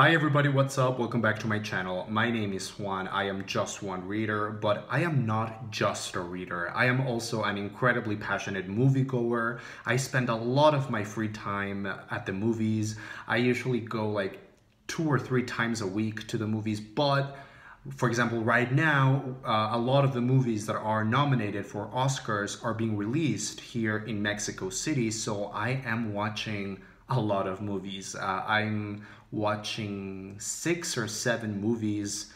Hi everybody, what's up? Welcome back to my channel. My name is Juan. I am just one reader, but I am not just a reader. I am also an incredibly passionate moviegoer. I spend a lot of my free time at the movies. I usually go like 2 or 3 times a week to the movies, but for example, right now, a lot of the movies that are nominated for Oscars are being released here in Mexico City, so I am watching a lot of movies. I'm watching 6 or 7 movies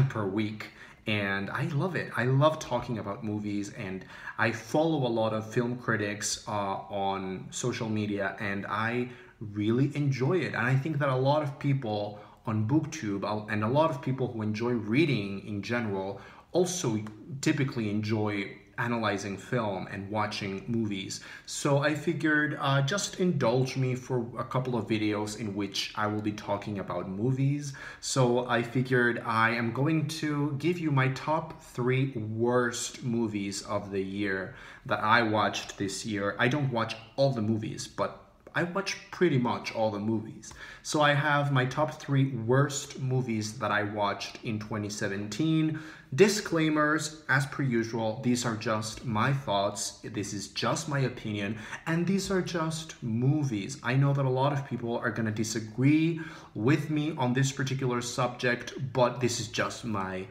per week, and I love it. I love talking about movies, and I follow a lot of film critics on social media, and I really enjoy it. And I think that a lot of people on BookTube and a lot of people who enjoy reading in general also typically enjoy analyzing film and watching movies. So I figured just indulge me for a couple of videos in which I will be talking about movies. So I figured I am going to give you my top 3 worst movies of the year that I watched this year. I don't watch all the movies, but I watch pretty much all the movies. So I have my top 3 worst movies that I watched in 2017. Disclaimers, as per usual, these are just my thoughts, this is just my opinion, and these are just movies. I know that a lot of people are gonna disagree with me on this particular subject, but this is just my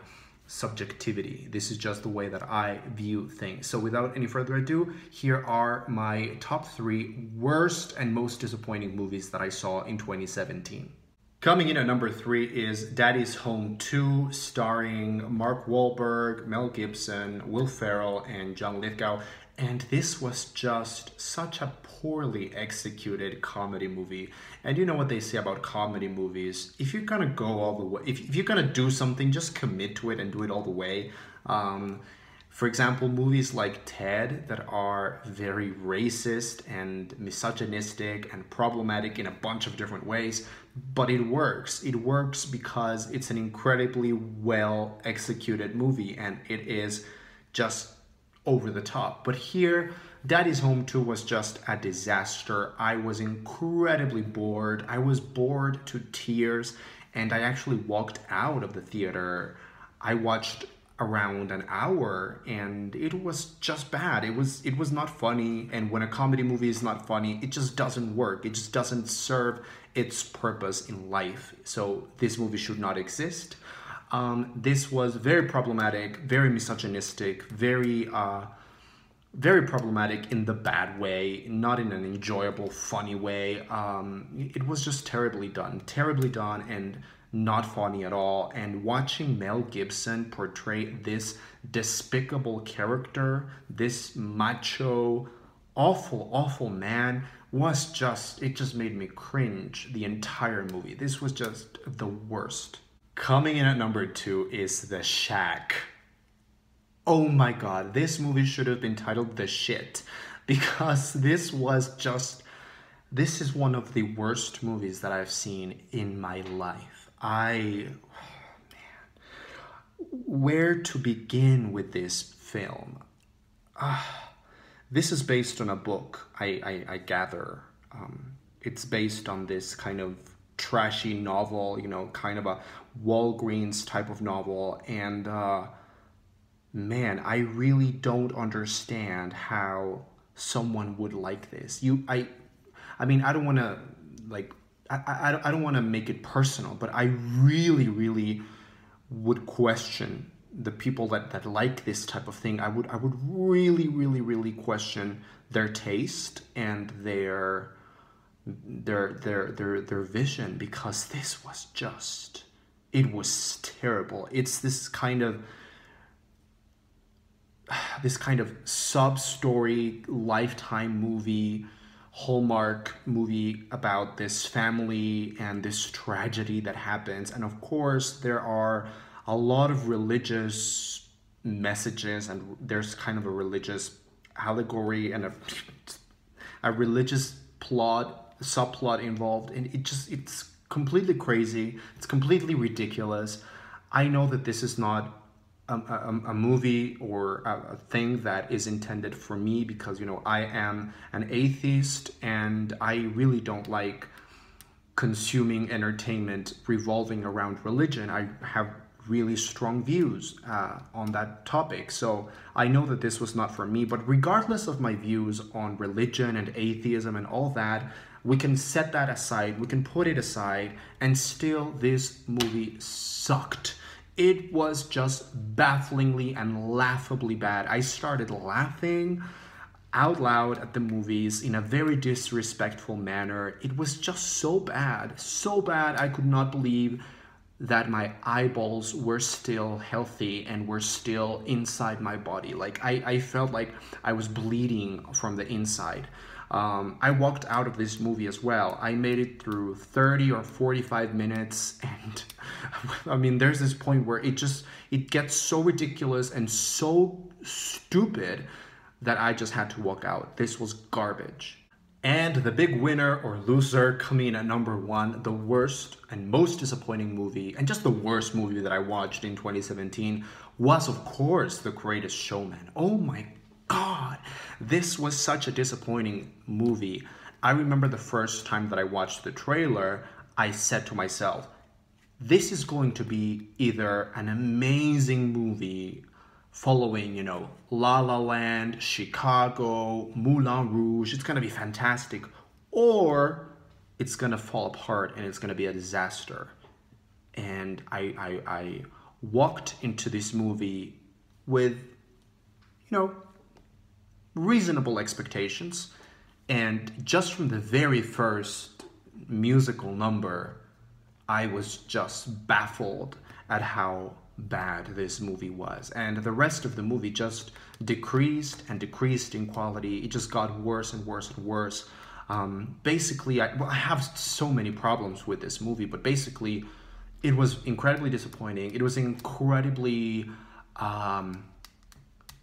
subjectivity. This is just the way that I view things. So without any further ado, here are my top 3 worst and most disappointing movies that I saw in 2017. Coming in at number 3 is Daddy's Home 2, starring Mark Wahlberg, Mel Gibson, Will Ferrell, and John Lithgow. And this was just such a poorly executed comedy movie. And you know what they say about comedy movies. If you're gonna go all the way, if you're gonna do something, just commit to it and do it all the way. For example, movies like Ted that are very racist and misogynistic and problematic in a bunch of different ways, but it works. It works because it's an incredibly well executed movie and it is just over the top. But here, Daddy's Home 2 was just a disaster. I was incredibly bored. I was bored to tears, and I actually walked out of the theater. I watched around an hour and it was just bad. It was not funny, and when a comedy movie is not funny, it just doesn't work. It just doesn't serve its purpose in life. So this movie should not exist. This was very problematic, very misogynistic, very problematic in the bad way, not in an enjoyable, funny way. It was just terribly done and not funny at all. And watching Mel Gibson portray this despicable character, this macho, awful man, it just made me cringe the entire movie. This was just the worst. Coming in at number 2 is The Shack. Oh my god, this movie should have been titled The Shit, because this is one of the worst movies that I've seen in my life. Where to begin with this film? This is based on a book, I gather. It's based on this kind of trashy novel, you know, kind of a Walgreens type of novel, and man, I really don't understand how someone would like this. I mean, I don't want to I don't want to make it personal, but I really would question the people that like this type of thing. I would really question their taste and their vision, because this was just, it was terrible. It's this kind of sub-story Lifetime movie, Hallmark movie about this family and this tragedy that happens. And of course there are a lot of religious messages, and there's kind of a religious allegory and a religious subplot involved, and it's completely crazy. It's completely ridiculous. I know that this is not a movie or a thing that is intended for me, because, you know, I am an atheist and I really don't like consuming entertainment revolving around religion, I have really strong views on that topic. So I know that this was not for me, but regardless of my views on religion and atheism and all that, we can set that aside, we can put it aside, and still this movie sucked. It was just bafflingly and laughably bad. I started laughing out loud at the movies in a very disrespectful manner. It was just so bad I could not believe that my eyeballs were still healthy and were still inside my body. Like I felt like I was bleeding from the inside. I walked out of this movie as well. I made it through 30 or 45 minutes, and I mean, there's this point where it gets so ridiculous and so stupid that I just had to walk out. This was garbage. And the big winner or loser, coming in at number 1, the worst and most disappointing movie, and just the worst movie that I watched in 2017, was of course The Greatest Showman. Oh my God, this was such a disappointing movie. I remember the first time that I watched the trailer, I said to myself, this is going to be either an amazing movie following, you know, La La Land, Chicago, Moulin Rouge. It's gonna be fantastic. Or it's gonna fall apart and it's gonna be a disaster. And I walked into this movie with, you know, reasonable expectations. And just from the very first musical number, I was just baffled at how bad this movie was, and the rest of the movie just decreased and decreased in quality. It just got worse and worse and worse. Basically, I have so many problems with this movie, but basically it was incredibly disappointing. It was incredibly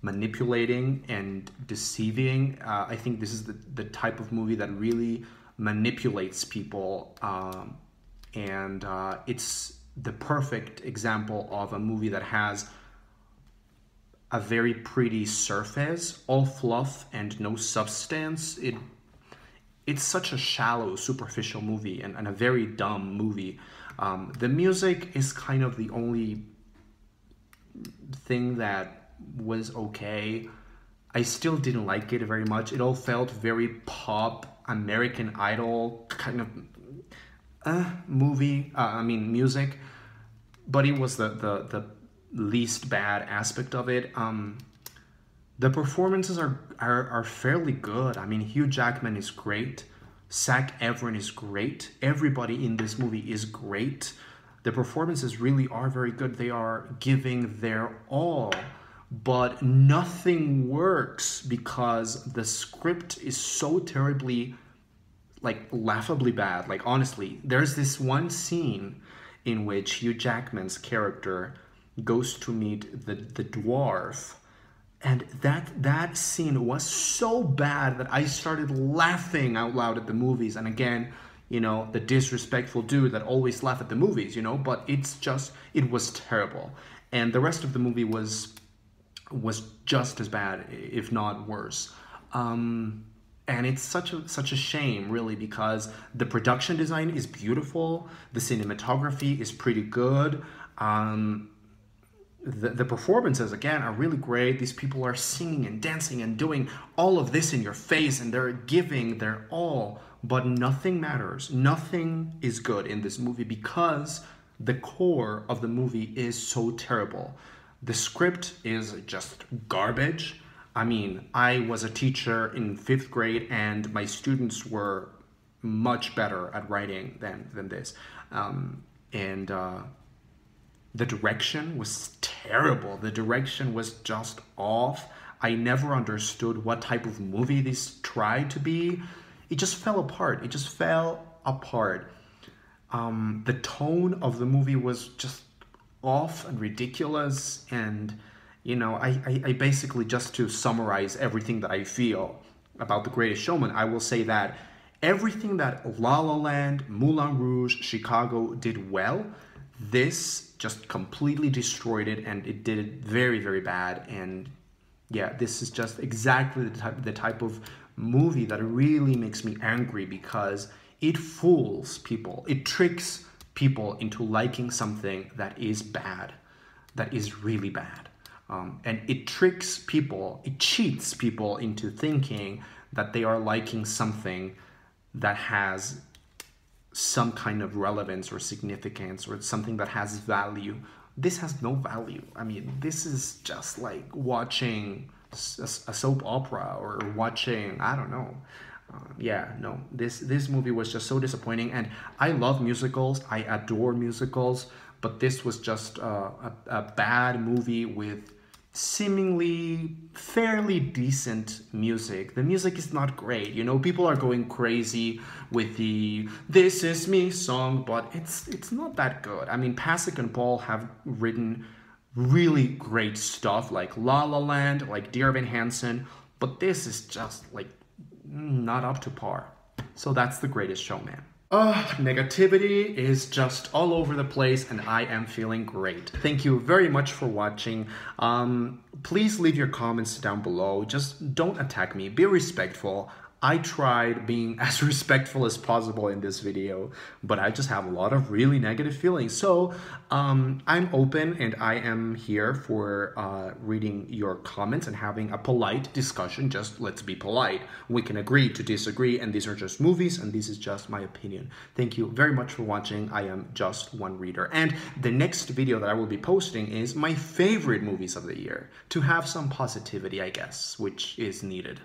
manipulating and deceiving. I think this is the type of movie that really manipulates people, and it's the perfect example of a movie that has a very pretty surface, all fluff and no substance. It's such a shallow, superficial movie, and a very dumb movie. The music is kind of the only thing that was okay. I still didn't like it very much. It all felt very pop, American Idol kind of music, but it was the least bad aspect of it. The performances are fairly good. I mean, Hugh Jackman is great, Zac Efron is great, everybody in this movie is great. The performances really are very good. They are giving their all, but nothing works because the script is so terribly, like, laughably bad. Like, honestly, there's this one scene in which Hugh Jackman's character goes to meet the dwarf, and that scene was so bad that I started laughing out loud at the movies. And again, you know, the disrespectful dude that always laugh at the movies, you know, but it was terrible. And the rest of the movie was just as bad, if not worse. And it's such a shame, really, because the production design is beautiful, the cinematography is pretty good, the performances, again, are really great. These people are singing and dancing and doing all of this in your face, and they're giving their all, but nothing matters. Nothing is good in this movie because the core of the movie is so terrible. The script is just garbage. I mean, I was a teacher in 5th grade, and my students were much better at writing than this. The direction was terrible. The direction was just off. I never understood what type of movie this tried to be. It just fell apart. It just fell apart. The tone of the movie was just off and ridiculous, and you know, I basically, just to summarize everything that I feel about The Greatest Showman, I will say that everything that La La Land, Moulin Rouge, Chicago did well, this just completely destroyed it, and it did it very, very bad. And yeah, this is just exactly the type of movie that really makes me angry, because it fools people. It tricks people into liking something that is bad, that is really bad. And it tricks people, it cheats people into thinking that they are liking something that has some kind of relevance or significance or something that has value. This has no value. I mean, this is just like watching a soap opera or watching, I don't know. Yeah, no, this movie was just so disappointing. And I love musicals. I adore musicals. But this was just a bad movie with seemingly fairly decent music. The music is not great. You know, people are going crazy with the "This Is Me" song, but it's not that good. I mean, Pasek and Paul have written really great stuff like La La Land, like Dear Evan Hansen, but this is just like not up to par. So that's The Greatest Showman. Negativity is just all over the place and I am feeling great. Thank you very much for watching. Please leave your comments down below. Just don't attack me. Be respectful. I tried being as respectful as possible in this video, but I just have a lot of really negative feelings. So I'm open and I am here for reading your comments and having a polite discussion. Just let's be polite. We can agree to disagree, and these are just movies and this is just my opinion. Thank you very much for watching. I am just one reader. And the next video that I will be posting is my favorite movies of the year, to have some positivity, I guess, which is needed.